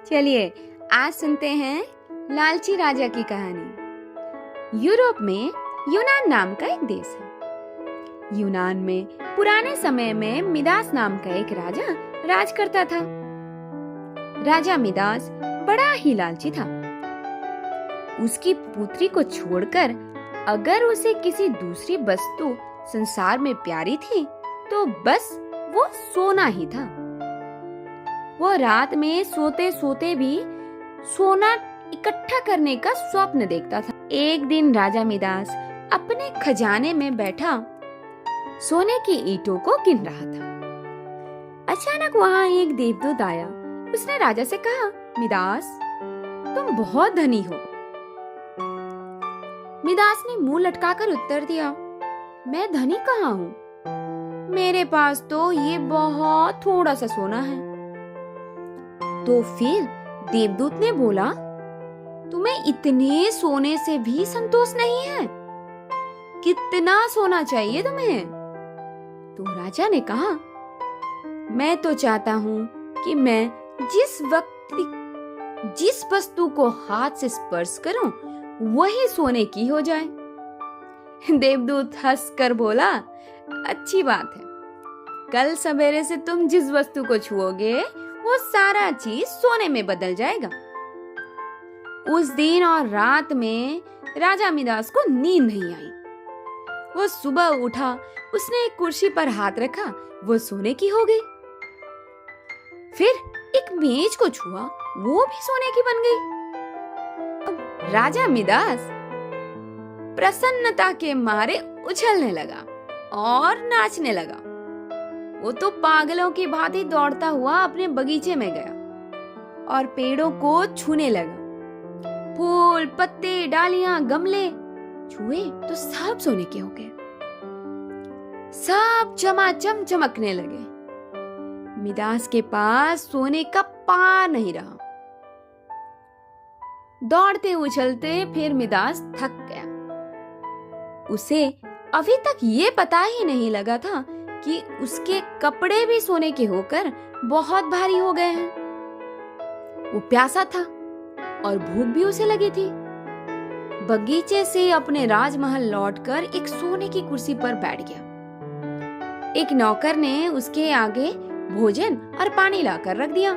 चलिए आज सुनते हैं लालची राजा की कहानी। यूरोप में यूनान नाम का एक देश है। यूनान में पुराने समय में मिदास नाम का एक राजा राज करता था। राजा मिदास बड़ा ही लालची था। उसकी पुत्री को छोड़कर अगर उसे किसी दूसरी वस्तु संसार में प्यारी थी तो बस वो सोना ही था। वो रात में सोते सोते भी सोना इकट्ठा करने का स्वप्न देखता था। एक दिन राजा मिदास अपने खजाने में बैठा सोने की ईंटों को गिन रहा था। अचानक वहाँ एक देवदूत आया। उसने राजा से कहा, मिदास, तुम बहुत धनी हो। मिदास ने मुंह लटकाकर उत्तर दिया, मैं धनी कहाँ हूँ? मेरे पास तो ये बहुत थोड़ा सा सोना है। तो फिर देवदूत ने बोला, तुम्हें इतने सोने से भी संतोष नहीं है? कितना सोना चाहिए तुम्हें? तो राजा ने कहा, मैं तो चाहता हूँ कि मैं जिस वस्तु को हाथ से स्पर्श करूं वही सोने की हो जाए। देवदूत हंसकर बोला, अच्छी बात है। कल सवेरे से तुम जिस वस्तु को छुओगे वो सारा चीज सोने में बदल जाएगा। उस दिन और रात में राजा मिदास को नींद नहीं आई। वो सुबह उठा, उसने एक कुर्सी पर हाथ रखा, वो सोने की हो गई। फिर एक मेज को छुआ, वो भी सोने की बन गई। अब राजा मिदास प्रसन्नता के मारे उछलने लगा और नाचने लगा। वो तो पागलों की भांति दौड़ता हुआ अपने बगीचे में गया और पेड़ों को छूने लगा। फूल, पत्ते, डालियां, गमले छुए तो सब सोने के हो गए। सब चमाचम चमकने लगे। मिदास के पास सोने का पार नहीं रहा। दौड़ते उछलते फिर मिदास थक गया। उसे अभी तक ये पता ही नहीं लगा था कि उसके कपड़े भी सोने के होकर बहुत भारी हो गए हैं। वो प्यासा था और भूख भी उसे लगी थी। बगीचे से अपने राजमहल लौटकर एक सोने की कुर्सी पर बैठ गया। एक नौकर ने उसके आगे भोजन और पानी लाकर रख दिया।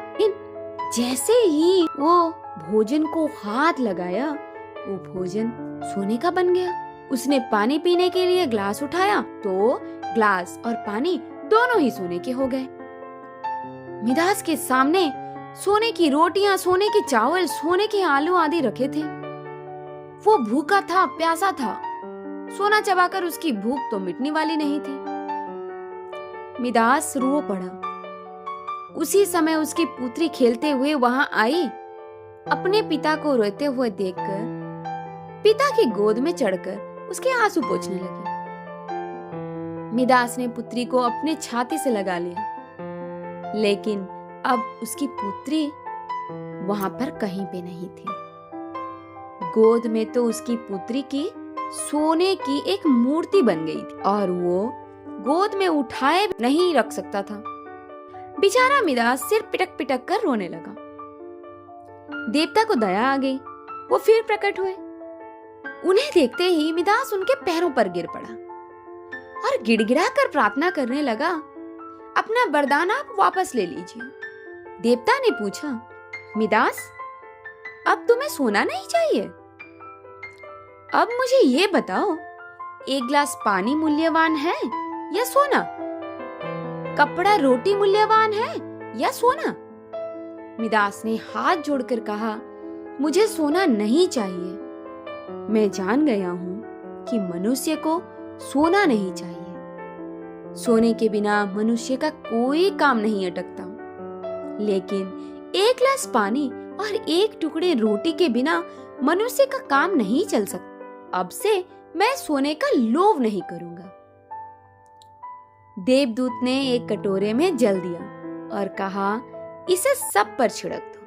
जैसे ही वो भोजन को हाथ लगाया, वो भोजन सोने का बन गया। उसने पानी पीने के लिए ग्लास उठाया तो ग्लास और पानी दोनों ही सोने के हो गए। मिदास के सामने सोने की रोटियां, सोने के चावल, सोने के आलू आदि रखे थे। वो भूखा था, प्यासा था। सोना चबाकर उसकी भूख तो मिटने वाली नहीं थी। मिदास रो पड़ा। उसी समय उसकी पुत्री खेलते हुए वहां आई। अपने पिता को रोते हुए देखकर पिता की गोद में चढ़कर उसके आंसू पोंछने लगी। मिदास ने पुत्री को अपने छाती से लगा लिया, लेकिन अब उसकी पुत्री वहां पर कहीं पे नहीं थी। गोद में तो उसकी पुत्री की सोने की एक मूर्ति बन गई थी और वो गोद में उठाए नहीं रख सकता था। बेचारा मिदास सिर पिटक पिटक कर रोने लगा। देवता को दया आ गई। वो फिर प्रकट हुए। उन्हें देखते ही मिदास उनके पैरों पर गिर पड़ा और गिड़गिड़ा कर प्रार्थना करने लगा, अपना वरदान आप वापस ले लीजिए। देवता ने पूछा, मिदास, अब तुम्हें सोना नहीं चाहिए? अब मुझे ये बताओ, एक गिलास पानी मूल्यवान है या सोना? कपड़ा रोटी मूल्यवान है या सोना? मिदास ने हाथ जोड़कर कहा, मुझे सोना नहीं चाहिए। मैं जान गया हूँ कि मनुष्य को सोना नहीं चाहिए। सोने के बिना मनुष्य का कोई काम नहीं अटकता। लेकिन एक गिलास पानी और एक टुकड़े रोटी के बिना मनुष्य का काम नहीं चल सकता। अब से मैं सोने का लोभ नहीं करूंगा। देवदूत ने एक कटोरे में जल दिया और कहा, इसे सब पर छिड़क दो।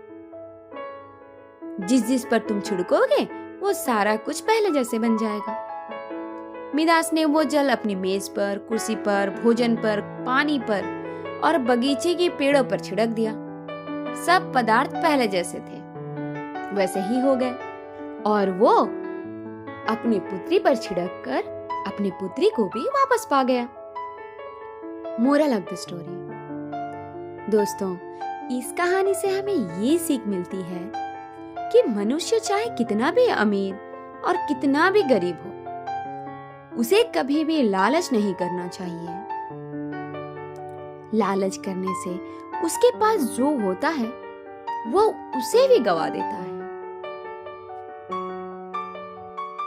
जिस जिस पर तुम छिड़कोगे वो सारा कुछ पहले जैसे बन जाएगा। मिदास ने वो जल अपनी मेज पर, कुर्सी पर, भोजन पर, पानी पर और बगीचे के पेड़ों पर छिड़क दिया। सब पदार्थ पहले जैसे थे वैसे ही हो गए और वो अपनी पुत्री पर छिड़क कर अपनी पुत्री को भी वापस पा गया। Moral of the story. दोस्तों, इस कहानी से हमें ये सीख मिलती है कि मनुष्य चाहे कितना भी अमीर और कितना भी गरीब हो, उसे कभी भी लालच नहीं करना चाहिए। लालच करने से उसके पास जो होता है वो उसे भी गवा देता है।